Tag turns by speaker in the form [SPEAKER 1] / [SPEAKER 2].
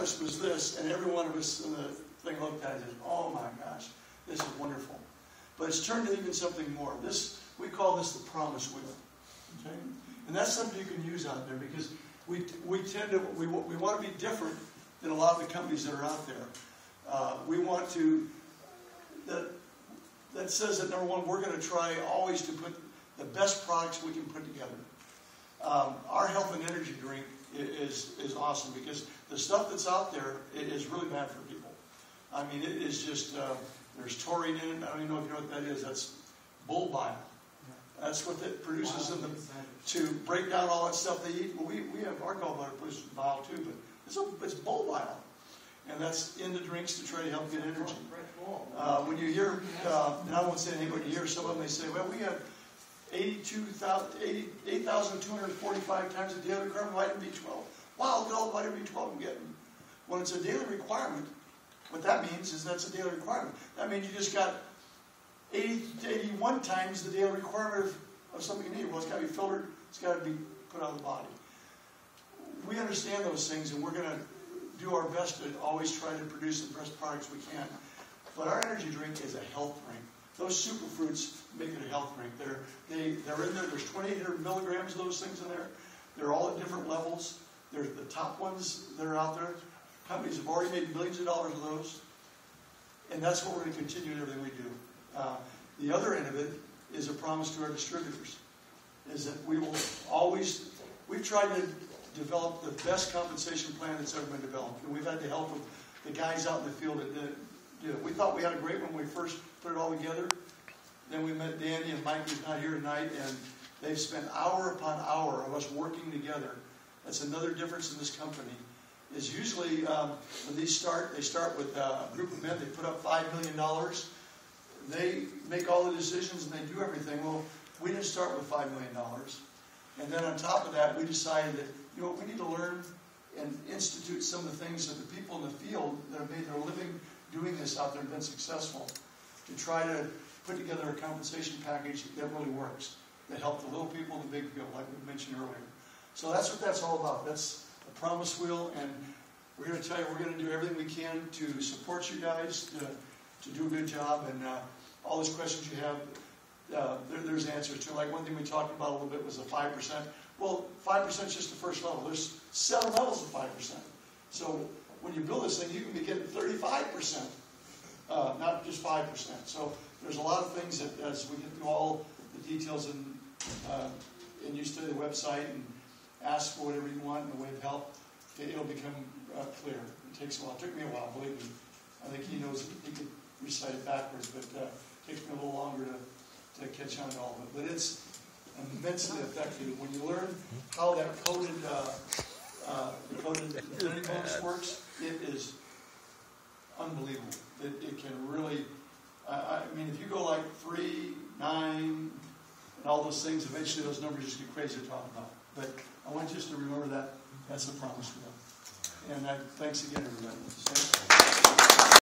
[SPEAKER 1] us was this, and every one of us in the thing looked at it and said, oh my gosh, this is wonderful. But it's turned to even something more. We call this the promise wheel. Okay? And that's something you can use out there because we want to be different than a lot of the companies that are out there. We want to, that says that number one, we're going to try always to put the best products we can put together. Our health and energy drink is awesome because the stuff that's out there is really bad for people. I mean, it is just, there's taurine in it. I don't even know if you know what that is. That's bull bile. That's what it produces in them to break down all that stuff they eat. Well, we have our gallbladder produces bile too, but it's bull bile. And that's in the drinks to try to help get energy. When you hear, and I won't say anybody here, some of them may say, well, we have 8,245 times a daily requirement of vitamin B12. Wow, look at all the vitamin B12 I'm getting. When it's a daily requirement, what that means is that's a daily requirement. That means you just got 80 to 81 times the daily requirement of something you need. Well, it's got to be filtered. It's got to be put out of the body. We understand those things, and we're going to do our best to always try to produce the best products we can. But our energy drink is a health drink. Those superfruits make it a health drink. They're in there. There's 2,800 milligrams of those things in there. They're all at different levels. They're the top ones that are out there. Companies have already made millions of dollars of those. And that's what we're going to continue in everything we do. The other end of it is a promise to our distributors, is that we will always, we've tried to develop the best compensation plan that's ever been developed. And we've had the help of the guys out in the field that did it. We thought we had a great one when we first put it all together. Then we met Danny and Mike, who's not here tonight, and they've spent hour upon hour of us working together. That's another difference in this company. Is usually when they start with a group of men. They put up $5 million. They make all the decisions and they do everything. Well, we didn't start with $5 million. And then on top of that, we decided that, you know, we need to learn and institute some of the things that the people in the field that have made their living doing this out there and been successful, to try to put together a compensation package that really works, that helps the little people in the big field, like we mentioned earlier. So that's what that's all about. That's a promise wheel, and we're going to tell you we're going to do everything we can to support you guys, to do a good job, and all those questions you have, there's answers to. Like one thing we talked about a little bit was the 5%. Well, 5% is just the first level. There's 7 levels of 5%. So when you build this thing, you can be getting 35%, not just 5%. So there's a lot of things that, as we get through all the details and you study the website and ask for whatever you want in the way of help, it'll become clear. It takes a while. It took me a while, believe me. I think he knows he could recite it backwards, but it takes me a little longer to catch on to all of it. But it's immensely effective. When you learn how that coded infinity bonus works, it is unbelievable. It can really, I mean, if you go like 3, 9, and all those things, eventually those numbers just get crazy to talk about. But I want you just to remember that that's the promise we have. And thanks again, everybody.